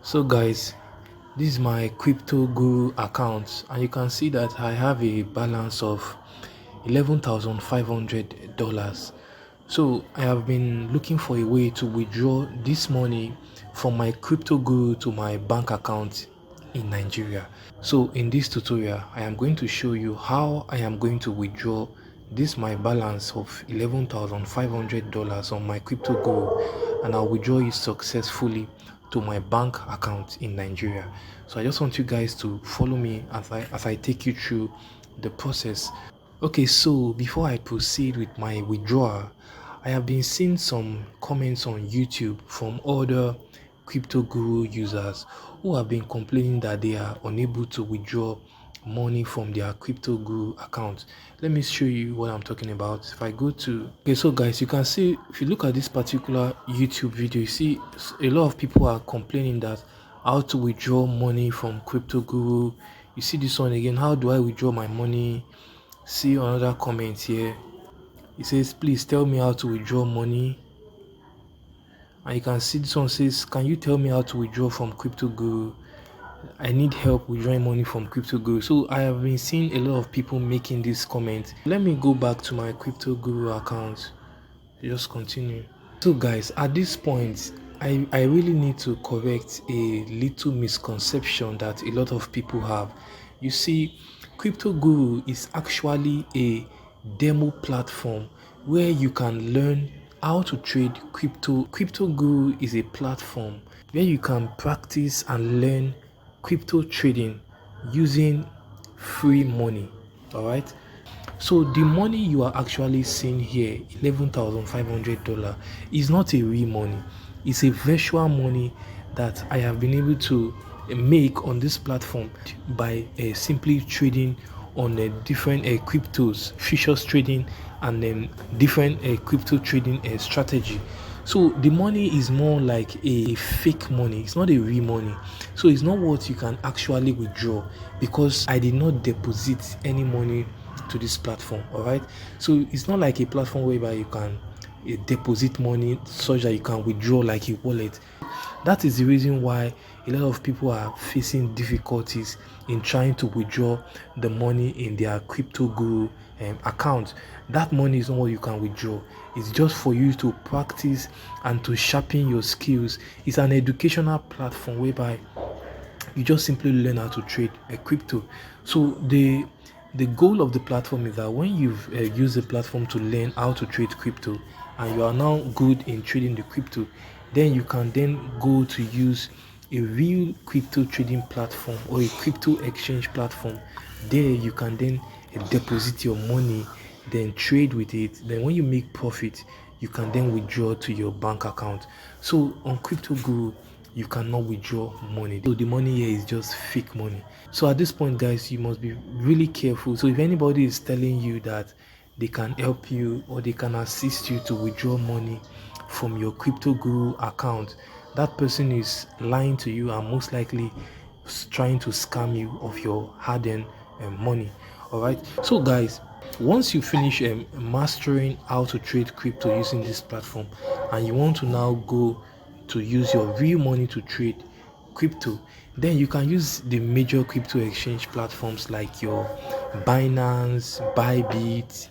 So guys, this is my Cryptoguru account and you can see that I have a balance of $11,500. So I have been looking for a way to withdraw this money from my Cryptoguru to my bank account in Nigeria. So in this tutorial, I am going to show you how I am going to withdraw this my balance of $11,500 on my Cryptoguru, and I'll withdraw it successfully to my bank account in Nigeria. So I just want you guys to follow me as I take you through the process. Okay, so before I proceed with my withdrawal, I have been seeing some comments on YouTube from other crypto guru users who have been complaining that they are unable to withdraw money from their crypto guru account. Let me show you what I'm talking about. If I go to, okay, so guys, you can see, if you look at this particular YouTube video, you see a lot of people are complaining that how to withdraw money from crypto guru. You see this one again, how do I withdraw my money? See another comment here. It says, please tell me how to withdraw money. And you can see this one says, can you tell me how to withdraw from Cryptoguru? I need help withdrawing money from Cryptoguru. So I have been seeing a lot of people making this comment. Let me go back to my Cryptoguru account. Just continue. So guys, at this point, I really need to correct a little misconception that a lot of people have. You see, Cryptoguru is actually a demo platform where you can learn how to trade crypto. Cryptoguru is a platform where you can practice and learn crypto trading using free money. All right. So the money you are actually seeing here, $11,500, is not a real money. It's a virtual money that I have been able to make on this platform by simply trading on different cryptos, futures trading, and different crypto trading strategy. So the money is more like a fake money. It's not a real money. So it's not what you can actually withdraw, because I did not deposit any money to this platform. All right, so it's not like a platform whereby you can deposit money such that you can withdraw like a wallet. That is the reason why a lot of people are facing difficulties in trying to withdraw the money in their crypto guru account. That money is not what you can withdraw. It's just for you to practice and to sharpen your skills. It's an educational platform whereby you just simply learn how to trade a crypto. So the goal of the platform is that when you've used the platform to learn how to trade crypto and you are now good in trading the crypto, then you can then go to use a real crypto trading platform or a crypto exchange platform. There you can then deposit your money, then trade with it. Then when you make profit, you can then withdraw to your bank account. So on Crypto Guru, you cannot withdraw money. So the money here is just fake money. So at this point, guys, you must be really careful. So if anybody is telling you that they can help you or they can assist you to withdraw money from your Crypto Guru account, that person is lying to you and most likely trying to scam you of your hard-earned money. All right, so guys, once you finish mastering how to trade crypto using this platform and you want to now go to use your real money to trade crypto, then you can use the major crypto exchange platforms like your Binance, Bybit,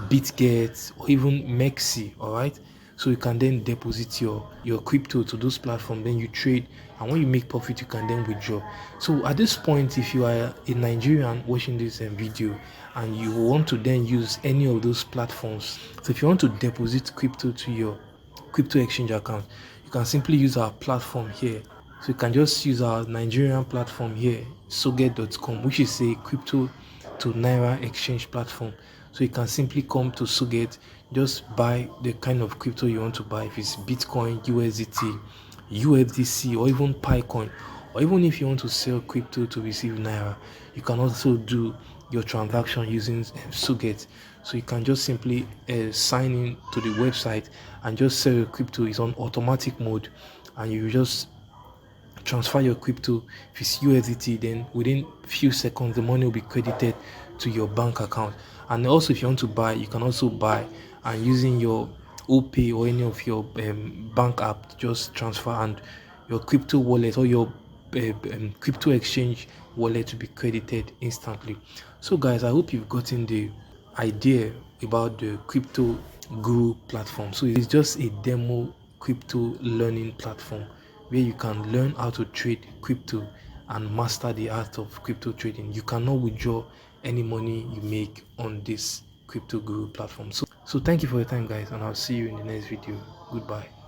BitGet, or even Mexi. All right, so you can then deposit your crypto to those platforms, then you trade, and when you make profit you can then withdraw. So at this point, if you are a Nigerian watching this video and you want to then use any of those platforms, so if you want to deposit crypto to your crypto exchange account, you can simply use our platform here. So you can just use our Nigerian platform here, soget.com, which is a crypto to naira exchange platform. So you can simply come to Soget, just buy the kind of crypto you want to buy. If it's Bitcoin, USDT, UFDC, or even Picoin, or even if you want to sell crypto to receive naira, you can also do your transaction using Soget. So you can just simply sign in to the website and just sell your crypto. It's on automatic mode, and you just transfer your crypto. If it's USDT, then within few seconds the money will be credited to your bank account. And also, if you want to buy, you can also buy, and using your OPay or any of your bank app, just transfer and your crypto wallet or your crypto exchange wallet to be credited instantly. So guys, I hope you've gotten the idea about the crypto guru platform. So it's just a demo crypto learning platform where you can learn how to trade crypto and master the art of crypto trading. You cannot withdraw any money you make on this crypto guru platform. So thank you for your time guys, and I'll see you in the next video. Goodbye.